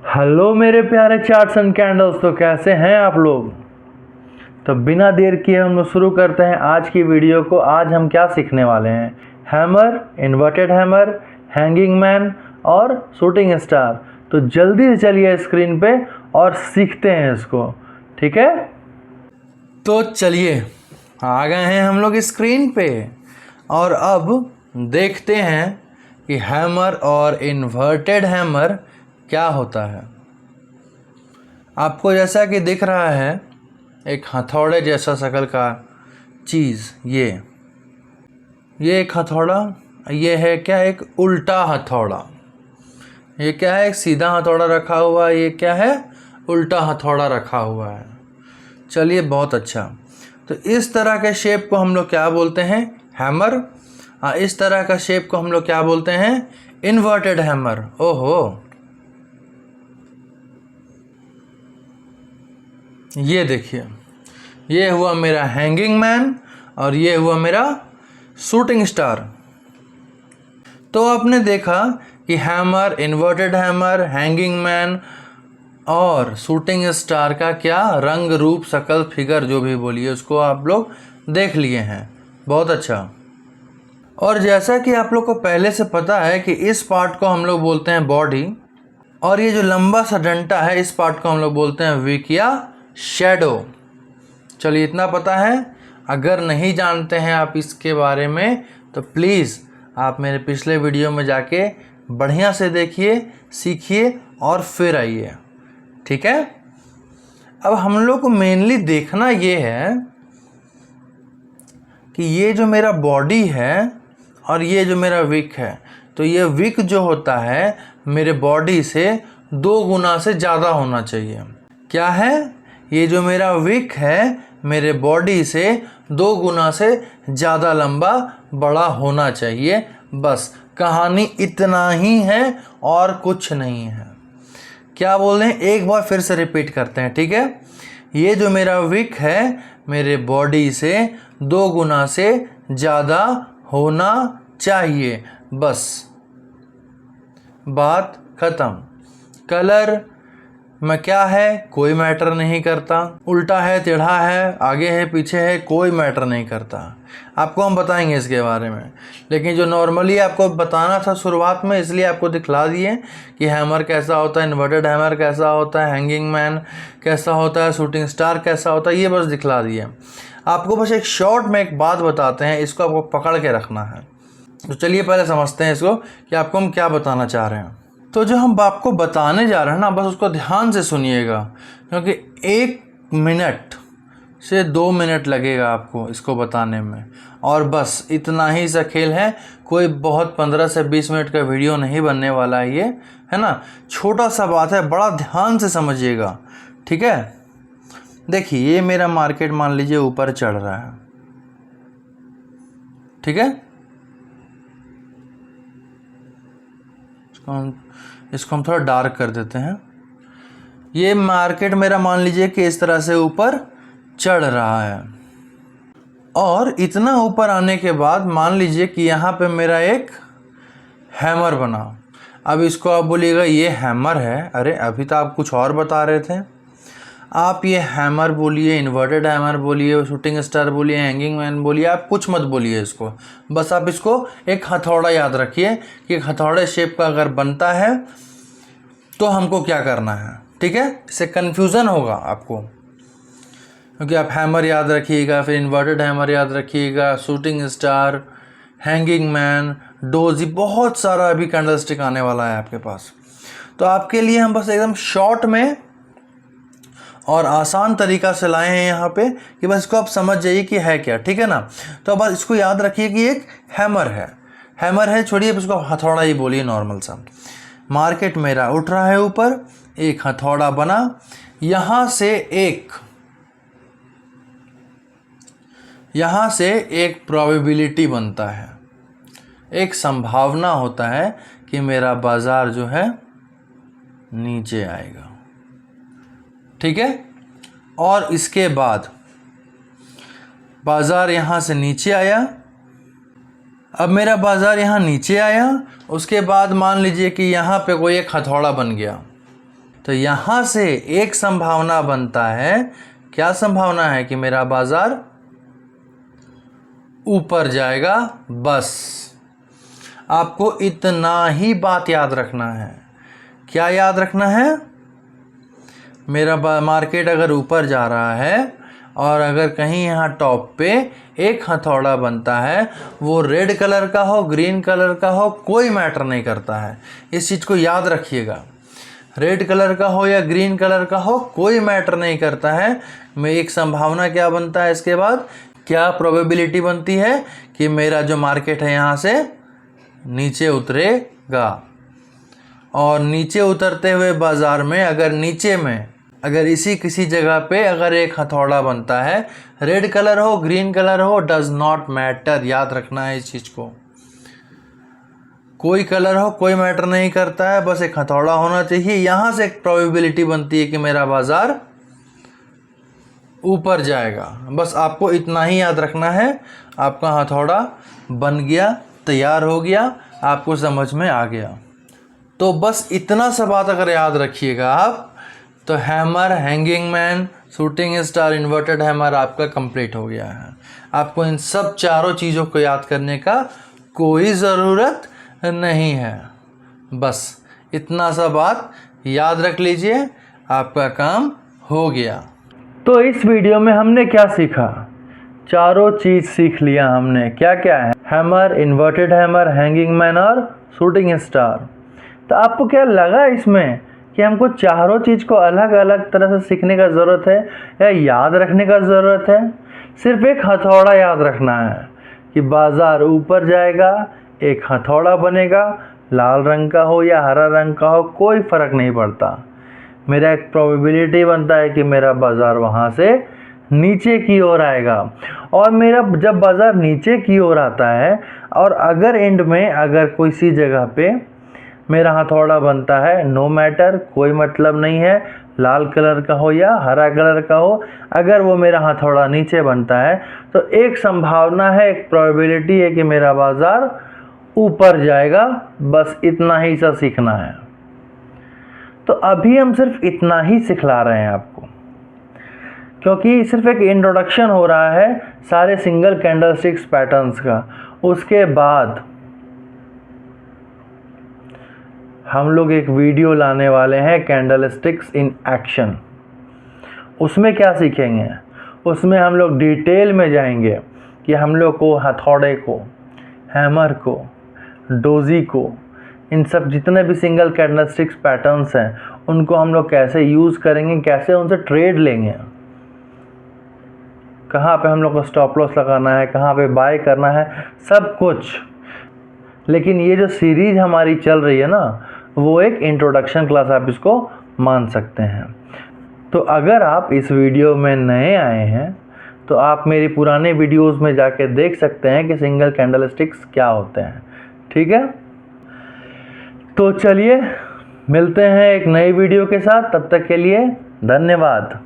Hello मेरे प्यारे charts and candles, तो कैसे हैं आप लोग। तो बिना देर किए हम लोग शुरू करते हैं आज की वीडियो को। आज हम क्या सीखने वाले हैं? Hammer, inverted hammer, hanging man और शूटिंग स्टार। तो जल्दी से चलिए स्क्रीन पे और सीखते हैं इसको, ठीक है। तो चलिए आ गए हैं हम लोग स्क्रीन पे और अब देखते हैं कि हैमर और इन्वर्टेड हैमर क्या होता है। आपको जैसा कि दिख रहा है एक हथौड़े जैसा शक्ल का चीज़, ये एक हथौड़ा, ये है क्या, एक उल्टा हथौड़ा। ये क्या है, एक सीधा हथौड़ा रखा हुआ है, ये क्या है, उल्टा हथौड़ा रखा हुआ है। चलिए बहुत अच्छा। तो इस तरह के शेप को हम लोग क्या बोलते हैं? हैमर। इस तरह का शेप को हम लोग क्या बोलते हैं? Inverted hammer. ओहो, ये देखिए, ये हुआ मेरा हैंगिंग मैन और ये हुआ मेरा शूटिंग स्टार। तो आपने देखा कि hammer, inverted hammer, hanging man और शूटिंग स्टार का क्या रंग, रूप, शक्ल, फिगर जो भी बोलिए उसको आप लोग देख लिए हैं। बहुत अच्छा। और जैसा कि आप लोग को पहले से पता है कि इस पार्ट को हम लोग बोलते हैं बॉडी और ये जो लंबा सा डंटा है इस पार्ट को हम लोग बोलते हैं विक या शैडो। चलिए इतना पता है। अगर नहीं जानते हैं आप इसके बारे में तो प्लीज़ आप मेरे पिछले वीडियो में जाके बढ़िया से देखिए, सीखिए और फिर आइए, ठीक है। अब हम लोग को मेनली देखना ये है कि ये जो मेरा बॉडी है और ये जो मेरा विक है, तो ये विक जो होता है मेरे बॉडी से 2 गुना से ज़्यादा होना चाहिए। क्या है? ये जो मेरा विक है मेरे बॉडी से 2 गुना से ज़्यादा लंबा, बड़ा होना चाहिए। बस कहानी इतना ही है और कुछ नहीं है। क्या बोल रहे हैं, एक बार फिर से रिपीट करते हैं, ठीक है। ये जो मेरा विक है मेरे बॉडी से 2 गुना से ज़्यादा होना चाहिए, बस बात ख़त्म। कलर में क्या है कोई मैटर नहीं करता, उल्टा है, टेढ़ा है, आगे है, पीछे है, कोई मैटर नहीं करता। आपको हम बताएंगे इसके बारे में, लेकिन जो नॉर्मली आपको बताना था शुरुआत में इसलिए आपको दिखला दिए कि हैमर कैसा होता है, इन्वर्टेड हैमर कैसा होता है, हैंगिंग मैन कैसा होता है, शूटिंग स्टार कैसा होता है, ये बस दिखला दिए आपको। बस एक शॉर्ट में एक बात बताते हैं, इसको आपको पकड़ के रखना है। तो चलिए पहले समझते हैं इसको कि आपको हम क्या बताना चाह रहे हैं। तो जो हम आपको बताने जा रहे हैं ना, बस उसको ध्यान से सुनिएगा, क्योंकि 1 मिनट से 2 मिनट लगेगा आपको इसको बताने में, और बस इतना ही सा खेल है। कोई बहुत 15 से 20 मिनट का वीडियो नहीं बनने वाला है ये, है ना। छोटा सा बात है, बड़ा ध्यान से समझिएगा, ठीक है। देखिए ये मेरा मार्केट मान लीजिए ऊपर चढ़ रहा है, ठीक है। इसको हम थोड़ा डार्क कर देते हैं। ये मार्केट मेरा मान लीजिए कि इस तरह से ऊपर चढ़ रहा है, और इतना ऊपर आने के बाद मान लीजिए कि यहाँ पे मेरा एक हैमर बना। अब इसको आप बोलिएगा ये हैमर है, अरे अभी तो आप कुछ और बता रहे थे। आप ये हैमर बोलिए, इन्वर्टेड हैमर बोलिए, शूटिंग स्टार बोलिए, हैंगिंग मैन बोलिए, आप कुछ मत बोलिए इसको। बस आप इसको एक हथौड़ा याद रखिए कि हथौड़े शेप का अगर बनता है तो हमको क्या करना है, ठीक है। इससे कन्फ्यूज़न होगा आपको, क्योंकि आप हैमर याद रखिएगा, फिर इन्वर्टेड हैमर याद रखिएगा, shooting star, hanging man, doji, बहुत सारा अभी कैंडलस्टिक आने वाला है आपके पास। तो आपके लिए हम बस एकदम शॉर्ट में और आसान तरीका से लाए हैं यहाँ पे कि बस इसको आप समझ जाइए कि है क्या, ठीक है ना। तो बस इसको याद रखिए कि एक हैमर है, हैमर है, छोड़िए इसको हथौड़ा ही बोलिए नॉर्मल सा। मार्केट मेरा उठ रहा है ऊपर, एक हथौड़ा बना, यहाँ से एक प्रोबेबिलिटी बनता है, एक संभावना होता है कि मेरा बाजार जो है नीचे आएगा, ठीक है। और इसके बाद बाजार यहाँ से नीचे आया, अब मेरा बाजार यहाँ नीचे आया, उसके बाद मान लीजिए कि यहाँ पे कोई एक हथौड़ा बन गया, तो यहाँ से एक संभावना बनता है, क्या संभावना है कि मेरा बाजार ऊपर जाएगा। बस आपको इतना ही बात याद रखना है। क्या याद रखना है? मेरा मार्केट अगर ऊपर जा रहा है और अगर कहीं यहाँ टॉप पे एक हथौड़ा बनता है, वो रेड कलर का हो, ग्रीन कलर का हो, कोई मैटर नहीं करता है। इस चीज़ को याद रखिएगा। रेड कलर का हो या ग्रीन कलर का हो, कोई मैटर नहीं करता है। मैं एक संभावना क्या बनता है, इसके बाद क्या प्रोबेबिलिटी बनती है कि मेरा जो मार्केट है यहाँ से नीचे उतरेगा। और नीचे उतरते हुए बाज़ार में अगर इसी किसी जगह पे अगर एक हथौड़ा बनता है, रेड कलर हो, ग्रीन कलर हो, डज नॉट मैटर। याद रखना है इस चीज़ को। कोई कलर हो, कोई मैटर नहीं करता है, बस एक हथौड़ा होना चाहिए। यहाँ से एक प्रोबेबिलिटी बनती है कि मेरा बाज़ार ऊपर जाएगा। बस आपको इतना ही याद रखना है। आपका हथौड़ा बन गया, तैयार हो गया, आपको समझ में आ गया। तो बस इतना सा बात अगर याद रखिएगा आप, तो hammer, hanging man, shooting star, inverted hammer आपका कंप्लीट हो गया है। आपको इन सब चारों चीज़ों को याद करने का कोई ज़रूरत नहीं है। बस इतना सा बात याद रख लीजिए, आपका काम हो गया। तो इस वीडियो में हमने क्या सीखा? चारों चीज़ सीख लिया हमने। क्या क्या है? Hammer, inverted hammer, hanging man और शूटिंग स्टार। तो आपको क्या लगा इसमें कि हमको चारों चीज़ को अलग अलग तरह से सीखने का ज़रूरत है या याद रखने का ज़रूरत है? सिर्फ एक हथौड़ा याद रखना है कि बाज़ार ऊपर जाएगा, एक हथौड़ा बनेगा, लाल रंग का हो या हरा रंग का हो, कोई फ़र्क नहीं पड़ता। मेरा एक प्रोबेबिलिटी बनता है कि मेरा बाज़ार वहाँ से नीचे की ओर आएगा। और मेरा जब बाज़ार नीचे की ओर आता है और अगर एंड में अगर कोई सी जगह पे मेरा हथौड़ा बनता है, नो मैटर, कोई मतलब नहीं है, लाल कलर का हो या हरा कलर का हो, अगर वो मेरा हथौड़ा नीचे बनता है तो एक संभावना है, एक प्रोबेबिलिटी है कि मेरा बाज़ार ऊपर जाएगा। बस इतना ही सा सीखना है। तो अभी हम सिर्फ इतना ही सिखला रहे हैं आपको, क्योंकि सिर्फ एक इंट्रोडक्शन हो रहा है सारे सिंगल कैंडलस्टिक्स पैटर्न्स का। उसके बाद हम लोग एक वीडियो लाने वाले हैं, कैंडलस्टिक्स इन एक्शन। उसमें क्या सीखेंगे? उसमें हम लोग डिटेल में जाएंगे कि हम लोग को हथौड़े को, हैमर को, डोजी को, इन सब जितने भी सिंगल कैंडलस्टिक्स पैटर्न्स हैं उनको हम लोग कैसे यूज़ करेंगे, कैसे उनसे ट्रेड लेंगे, कहाँ पे हम लोग को स्टॉप लॉस लगाना है, कहाँ पे बाय करना है, सब कुछ। लेकिन ये जो सीरीज़ हमारी चल रही है ना, वो एक इंट्रोडक्शन क्लास आप इसको मान सकते हैं। तो अगर आप इस वीडियो में नए आए हैं तो आप मेरी पुराने वीडियोस में जाके देख सकते हैं कि सिंगल कैंडलस्टिक्स क्या होते हैं। ठीक है, तो चलिए मिलते हैं एक नई वीडियो के साथ। तब तक के लिए धन्यवाद।